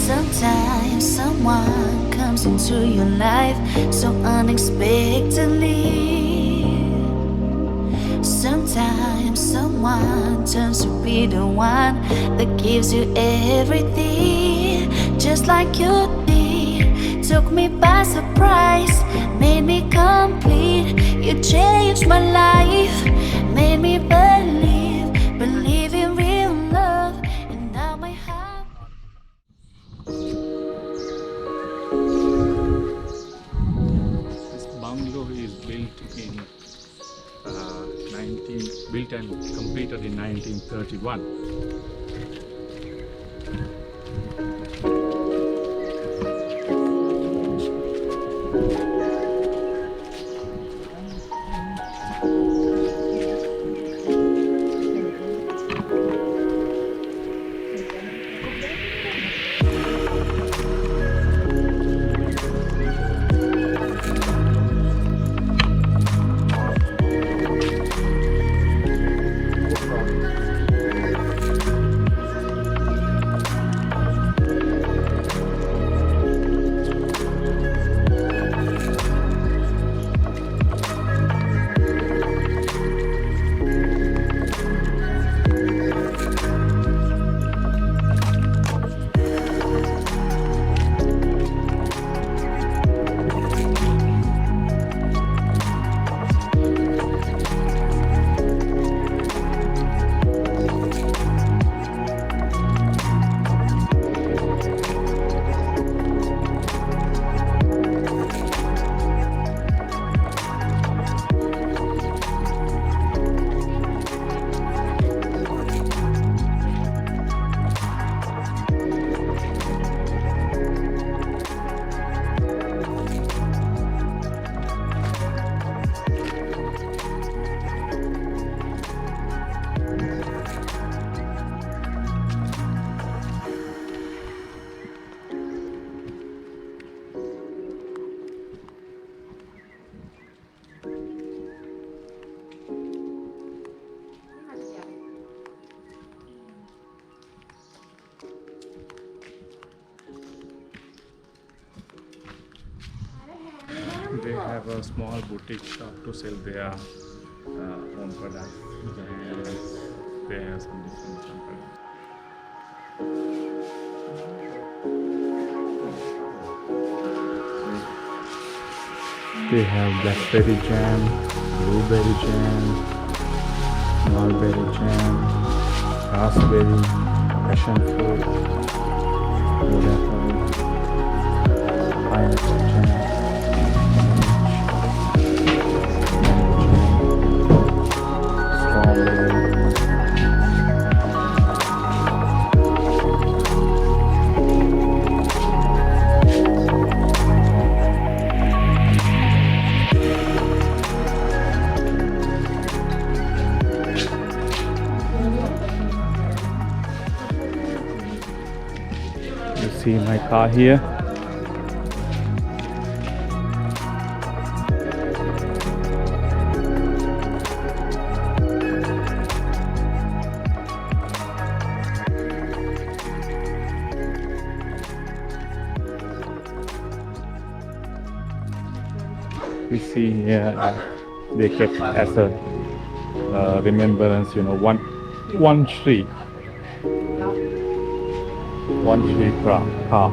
Sometimes someone comes into your life so unexpectedly. Sometimes someone turns to be the one that gives you everything, just like you did. Took me by surprise, made me complete. You changed my life, made me believe in real love, and now my heart. This bungalow is built and completed in 1931. They have a small boutique shop to sell their own products. They have some different products. They have blackberry jam, blueberry jam, mulberry jam, raspberry, passion fruit, pineapple, pineapple jam. You see my car here. We see here they kept as a remembrance, one tree car.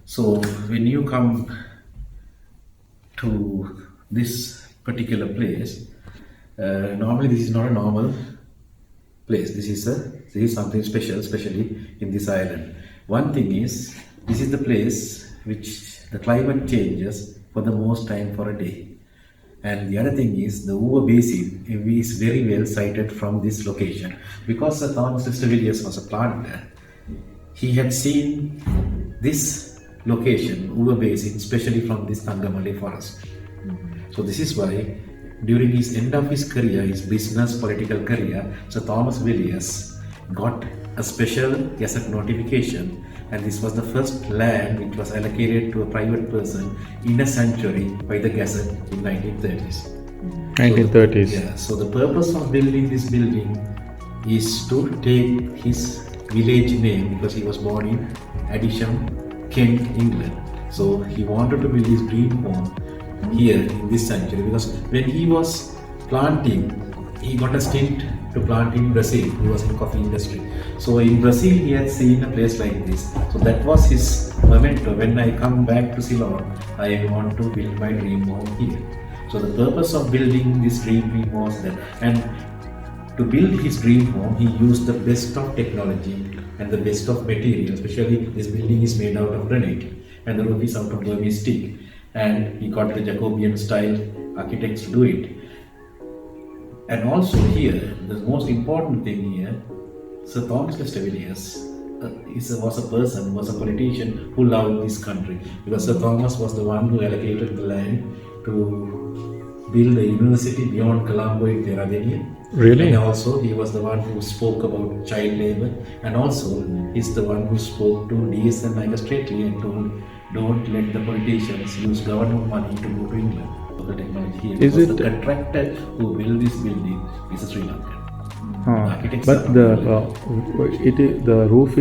So when you come to this particular place, normally this is not a normal place. This is something special, especially in this island. One thing is this is the place which the climate changes for the most time for a day. And the other thing is the Uber Basin is very well sighted from this location. Because Sir Thomas Lister Villiers was a planter, he had seen this location, Uber Basin, especially from this Tangamali forest. So this is why during his end of his career, his business political career, Sir Thomas Villiers got a special gazette notification, and this was the first land which was allocated to a private person in a sanctuary by the gazette in 1930s. 1930s. So the purpose of building this building is to take his village name, because he was born in Adisham, Kent, England. So he wanted to build his dream home here in this sanctuary, because when he was planting, he got a stint to plant in Brazil. He was in coffee industry. So in Brazil, he had seen a place like this. So that was his memento. When I come back to Ceylon, I want to build my dream home here. So the purpose of building this dream home was that. And to build his dream home, he used the best of technology and the best of material. Especially this building is made out of granite and the roof is out of Burmese teak. And he got the Jacobean style architects to do it. And also here, the most important thing here, Sir Thomas Lister Villiers was a politician who loved this country. Because Sir Thomas was the one who allocated the land to build a university beyond Colombo in Prebendary. Really? And also he was the one who spoke about child labor, and also he's the one who spoke to DS and magistracy and told, don't let the politicians use government money to go to England for the technology here. Is because it the contractor who built this building is a Sri Lankan. Architects but are the roof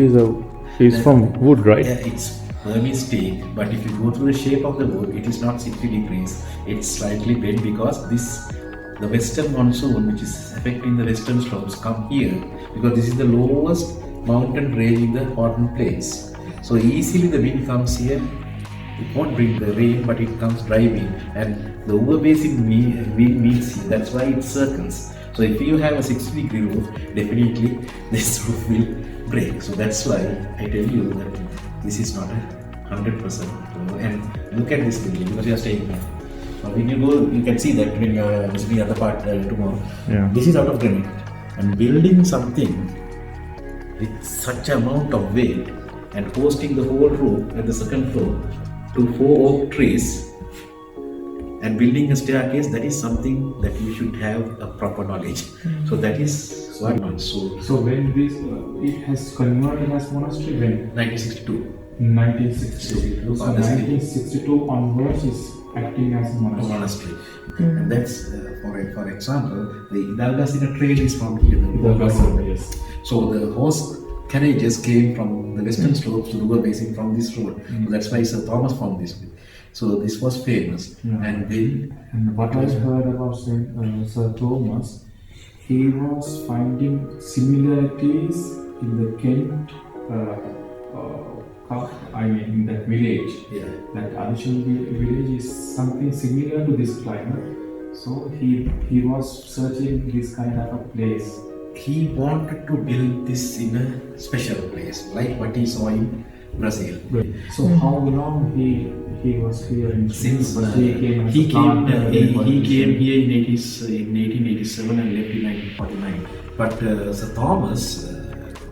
is from wood, right? Yeah, it's Burmese teak, but if you go through the shape of the wood, it is not 60 degrees. It's slightly bent because the western monsoon, which is affecting the western slopes, come here because this is the lowest mountain range in the Horton Plains. So easily the wind comes here. It won't bring the rain, but it comes driving, and the Uber Basin meets here. That's why it circles. So if you have a 60-degree roof, definitely this roof will break. So that's why I tell you that this is not 100%. And look at this building because you are staying here. When you go, you can see that when you are visiting the other part tomorrow. Yeah. This is out of granite, and building something with such amount of weight and hosting the whole roof at the second floor to 4 oak trees and building a staircase, that is something that you should have a proper knowledge. So that is what not so. So when this it has converted as monastery when 1962. 1962. So 1962 onwards is acting as a monastery. And that's for example, the Hidalgasina trail is from here. Yes. So the horse carriages came from the western slopes to Uber Basin from this road. So that's why Sir Thomas found this. So this was famous. And then What I heard about Sir Thomas, he was finding similarities in the Kent, in that village. yeah. That Adisham village is something similar to this climate. So he was searching this kind of a place. He wanted to build this in a special place, like what he saw in Brazil. So how long he was here in Since he came here in 1887 and left in 1949. But Sir Thomas,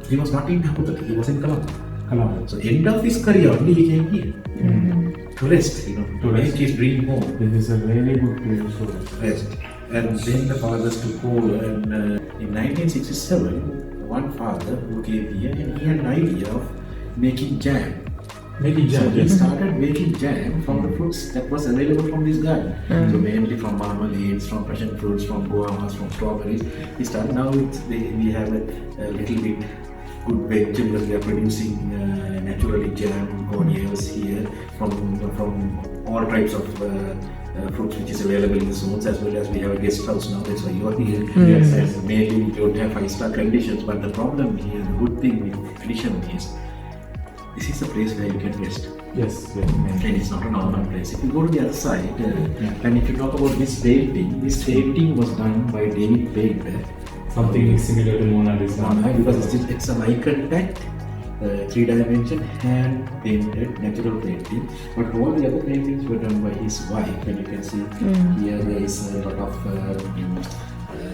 he was not in Haputale, he was in Colombo. So end of his career only he came here to rest, to make his dream home. This is a very good place to Rest. And then the fathers took over, and in 1967, one father who came here and he had an idea of making jam. So he started making jam from the fruits that was available from this garden. So mainly from marmalades, from passion fruits, from guavas, from strawberries. He started now we have a little bit good vegetables. We are producing naturally jam, onions here from all types of fruits which is available in the zones, as well as we have a guest house now. That's why you are here. Yes. And mainly we don't have 5-star conditions, but the problem here, the good thing with Adisham is this is a place where you can rest. Yes. And it's not a normal place. If you go to the other side, and if you talk about this painting was done by David Painter. Something similar to Mona Lisa. Because it's an eye contact three-dimension hand-painted natural painting, but all the other paintings were done by his wife. And you can see here there is a lot of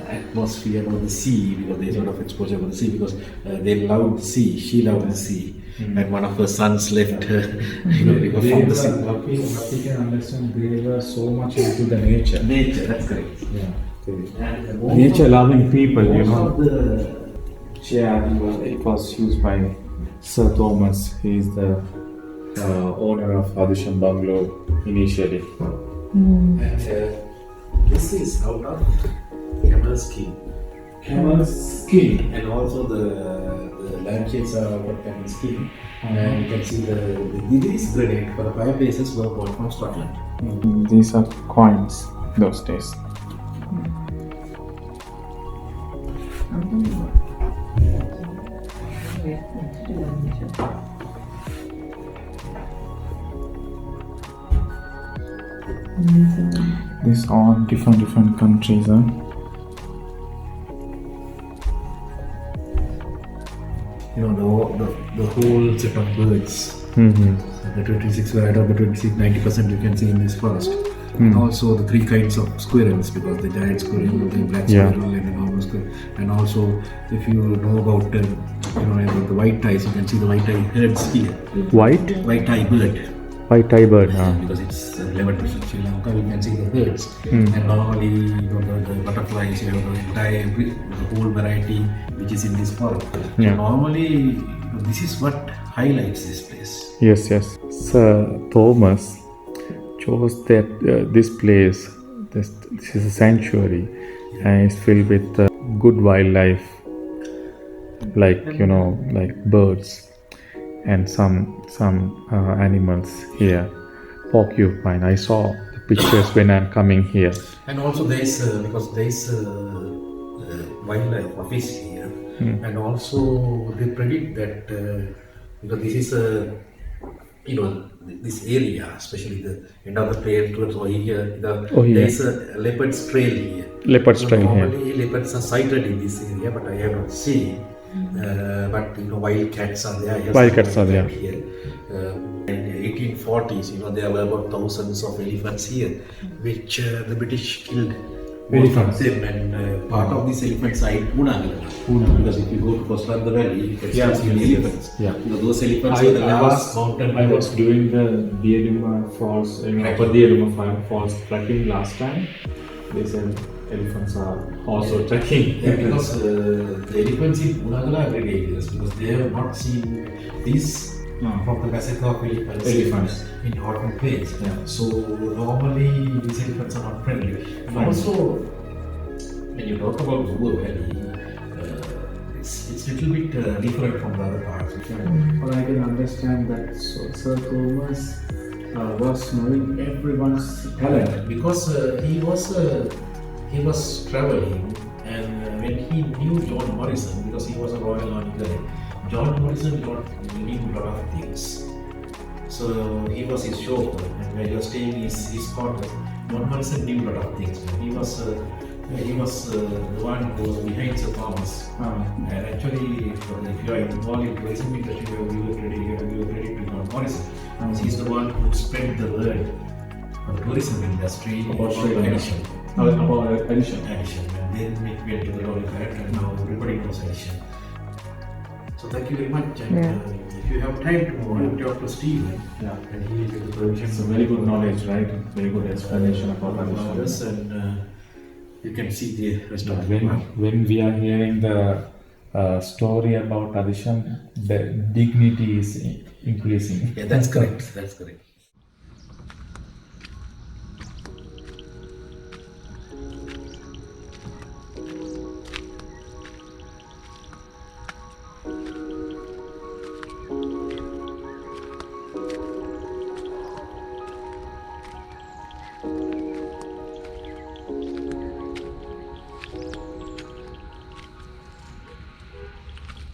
atmosphere of the sea, because there is a lot of exposure of the sea, because they loved the sea. She loved the sea, and one of her sons left her. They from the sea. What we can understand, they were so much into the nature. Nature, that's correct. Yeah. And Nature loving people, you know. Of the Yeah, it was used by Sir Thomas. He is the owner of Adisham Bungalow initially. and this is out of camel skin. Camel skin. And also the lampshades are out of camel skin. And you can see these granite for the fireplaces were bought from Scotland. These are coins those days. These are different countries. Huh? The whole set of birds. The 26 variety of the 26, 90% you can see in this forest. And also the three kinds of squirrels, because the giant squirrel, the black squirrel, and the normal squirrel. And also, if you know about about the white ties, you can see the white tie herds here. White tie bird. White tie bird, Because it's 11% Sri Lanka, you can see the herds. And normally, the butterflies, you have the entire, the whole variety which is in this forest. Yeah. Normally, this is what highlights this place. Yes. Sir Thomas chose that this place, this is a sanctuary, and it's filled with good wildlife, like like birds and some animals here. Porcupine. I saw the pictures when I'm coming here. And also there is because there is wildlife office here, and also they predict that because this is this area, especially the end of the plain towards here, there is a leopard's trail here. Leopard's trail here. Normally leopards are sighted in this area, but I have not seen. But wild cats are there. Wild cats are there. Here. In 1840s, there were about thousands of elephants here, which the British killed. Elephants. Them, and part of these elephants are in Pune. Because if you go to Coastal Valley, you can see elephants. Yeah. Those elephants are the last mountain. I was doing the Diaduma Falls, Upper Diaduma Falls trekking last time. They said elephants are also trekking. Yeah, because the elephants in Punagala are very dangerous, because they have not seen these from the massacre of elephants in hot plains. Yeah. So normally these elephants are not friendly. And also, when you talk about Zubo Valley, it's a little bit different from the other parts. But I can understand that Sir Thomas was knowing everyone's talent. Because he was traveling, and when he knew John Morrison, because he was a Royal Army guy, John Morrison knew a lot of things. So he was his chauffeur, and when he was staying in his quarters, John Morrison knew a lot of things. He was the one who was behind Sir Thomas. And actually, if you are involved in tourism industry, you give credit to John Morrison. He's the one who spread the word of the tourism industry about Adisham. About Adisham. And then it went to the Royal Character, and now everybody knows Adisham. So thank you very much. And if you have time to talk to Stephen, and he will give the permission. It's a very good knowledge, right? Very good explanation about Adisham. And you can see the rest of the When we are hearing the story about Adisham, the dignity is increasing. Yeah, that's correct. That's correct.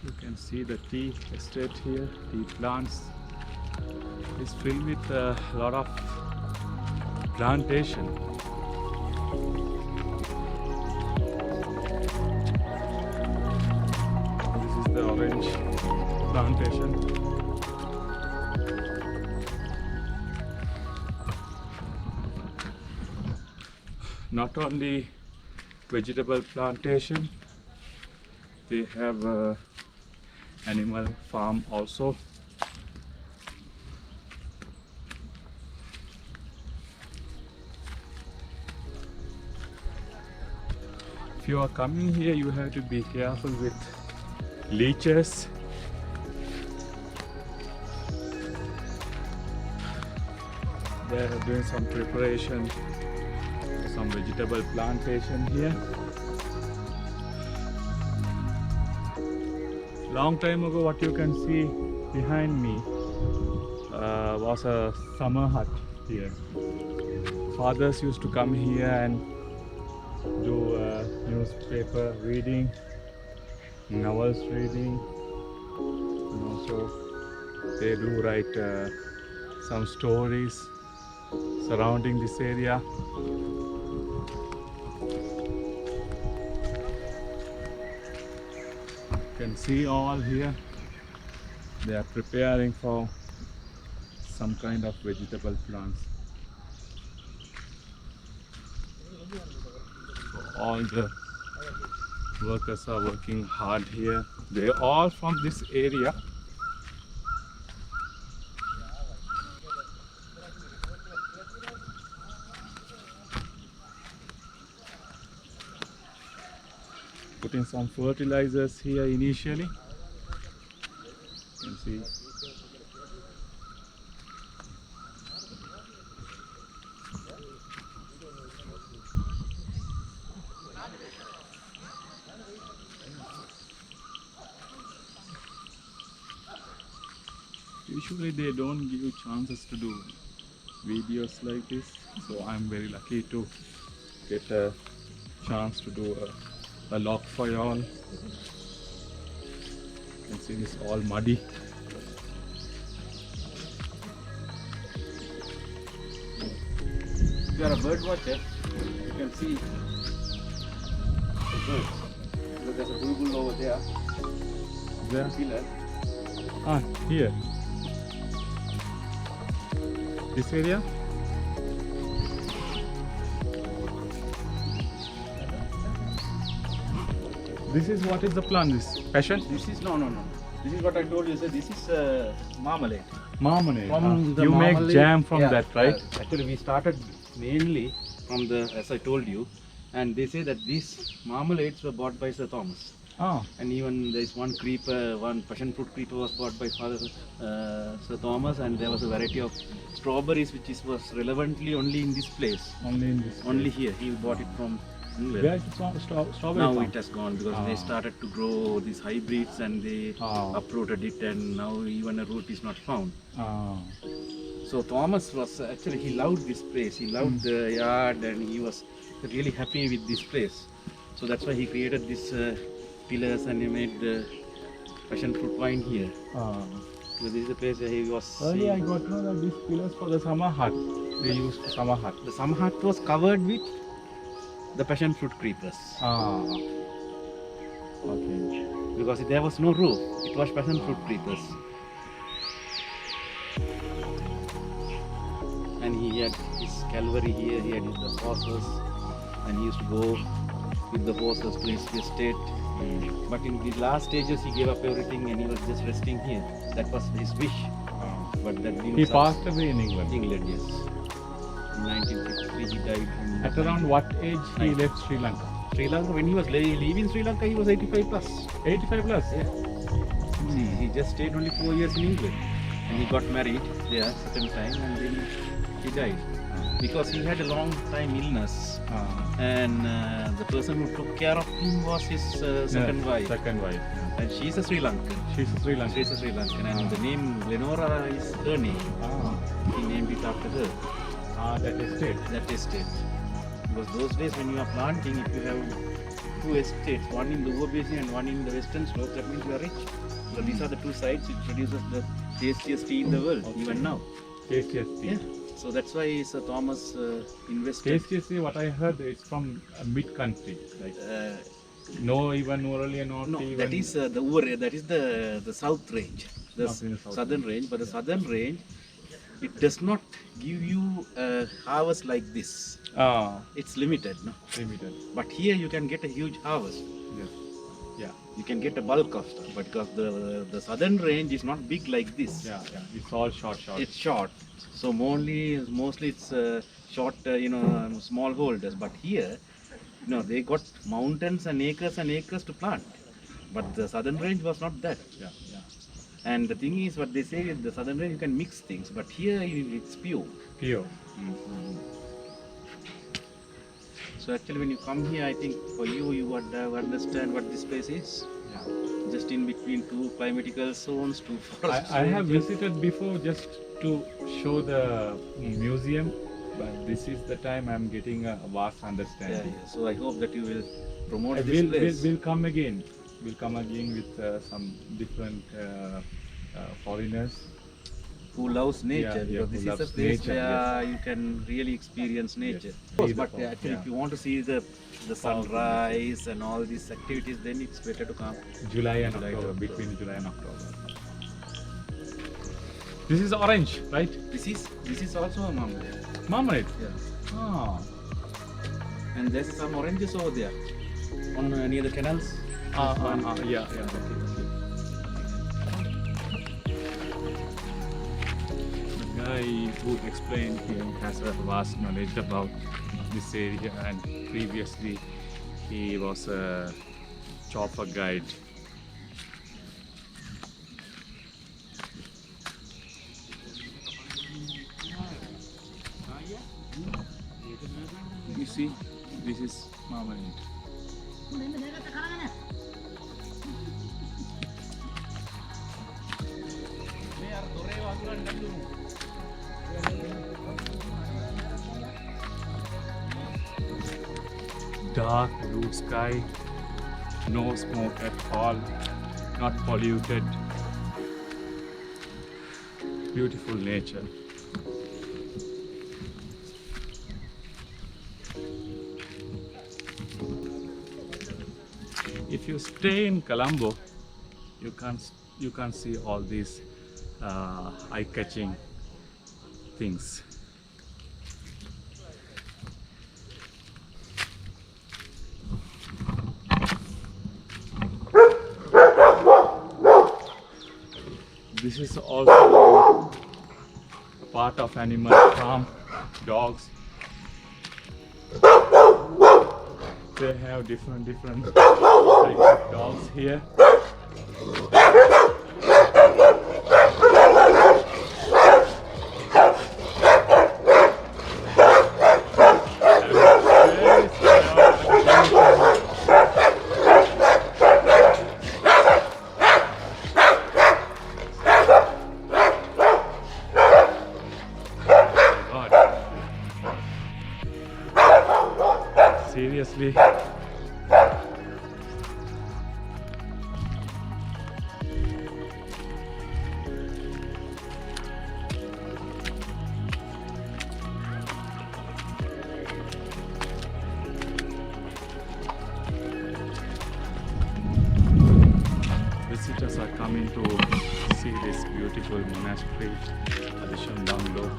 You can see the tea estate here, tea plants. It's filled with a lot of plantation. This is the orange plantation. Not only vegetable plantation, they have a animal farm also. If you are coming here, you have to be careful with leeches. They are doing some preparation for some vegetable plantation here. Long time ago, what you can see behind me was a summer hut here. Fathers used to come here and do newspaper reading, novels reading, and also they do write some stories surrounding this area. You can see all here, they are preparing for some kind of vegetable plants. All the workers are working hard here. They are all from this area. Putting some fertilizers here initially. You can see. Usually they don't give you chances to do videos like this, so I'm very lucky to get a chance to do a log for y'all. You can see this all muddy. If you are a bird watcher, you can see the birds. Look, there's a bulbul over there. There? Pillar. Ah, here. This area? This is what is the plant? This passion? This is no. This is what I told you. Sir. This is marmalade. Marmalade. From the you make marmalade- jam from yeah, that, right? Actually, we started mainly from the, as I told you, and they say that these marmalades were bought by Sir Thomas. Ah, And even there is one creeper, one passion fruit creeper was bought by Father Sir Thomas, and there was a variety of strawberries which was relevantly only in this place, only in this. only here. He bought it from England. Where is the strawberry Now farm? it has gone because they started to grow these hybrids and they uprooted it, and now even a root is not found. Ah, So Thomas was actually, he loved this place, he loved the yard, and he was really happy with this place. So that's why he created this pillars, and he made the passion fruit vine here. ah. So this is the place where he was Earlier I seeing. got to know that these pillars for the summer hut. They used summer hut. The summer hut was covered with the passion fruit creepers. Ah. Okay. Because there was no roof, it was passion fruit creepers. And he had his Calvary here, he had the horses, and he used to go with the horses to his estate. But in the last stages he gave up everything and he was just resting here. That was his wish. But that didn't He succeed. passed away in England. England, yes. In 1953 he died. At around what age he Right. left Sri Lanka? Sri Lanka, when he was leaving Sri Lanka, he was 85 plus. 85 plus. Yeah. See, he just stayed only 4 years in England, and he got married there second time, and then he died because he had a long time illness, and the person who took care of him was his second wife, Second wife. and she's a Sri Lankan. She's a Sri Lankan. She's a Sri Lankan, and the name Lenora is her name. Ah, He named it after her. that estate. That estate. Because those days when you are planting, if you have two estates, one in the Uber Basin and one in the Western Slope, that means you are rich. So these are the two sites which produces the tastiest tea in the world, even now. Tastiest tea. Yeah. So that's why Sir Thomas invested. Tastiest tea, what I heard, is from mid country. Like, No, even Urali, not No, even. that is that is the south range, the Not in the south southern range. But the southern range, it does not give you a harvest like this. It's limited, no. Limited. But here you can get a huge harvest. Yes. Yeah. You can get a bulk of stuff, because the southern range is not big like this. Yeah. Yeah. It's all short. It's short, so mostly it's short, small holders. But here, they got mountains and acres to plant. But the southern range was not that. Yeah. Yeah. And the thing is, what they say is the southern range you can mix things, but here it's pure. Pure. So actually, when you come here, I think for you would understand what this place is. Yeah. Just in between two climatical zones, two forest I have ranges. visited before just to show the museum, but this is the time I'm getting a vast Yeah, understanding. yeah. So I hope that you will promote this We'll place. come again. We'll come again with some different foreigners. Who loves nature, Yeah, because who this is a loves place nature, where you can really experience nature. Yes. But See the actually, yeah. if you want to see the sunrise and all these activities, then it's better to come. July and October, between July and October. This is orange, right? This is also a marmalade. Marmalade. Yeah. Ah. And there's some oranges over there, on near the canals. Yeah. Okay. The guy who explained here has a vast knowledge about this area, and previously he was a chopper guide. You see, this is marmalade. Dark blue sky, no smoke at all, not polluted. Beautiful nature. If you stay in Colombo, you can't see all these eye-catching things. This is also part of animal farm. Dogs. They have different types of dogs here. Seriously. Visitors are coming to see this beautiful monastery, Adisham Bungalow.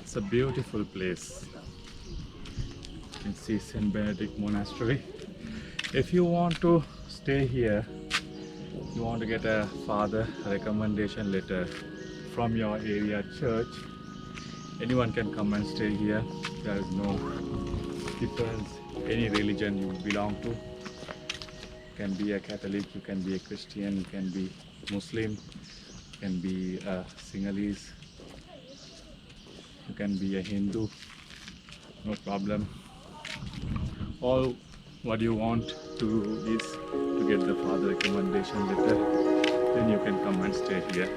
It's a beautiful place. You can see St. Benedictine Monastery. If you want to stay here, you want to get a father recommendation letter from your area church, anyone can come and stay here. There is no difference any religion you belong to. You can be a Catholic, you can be a Christian, you can be Muslim, you can be a Sinhalese, you can be a Hindu, no problem. All what you want to do is to get the father recommendation letter, then you can come and stay here.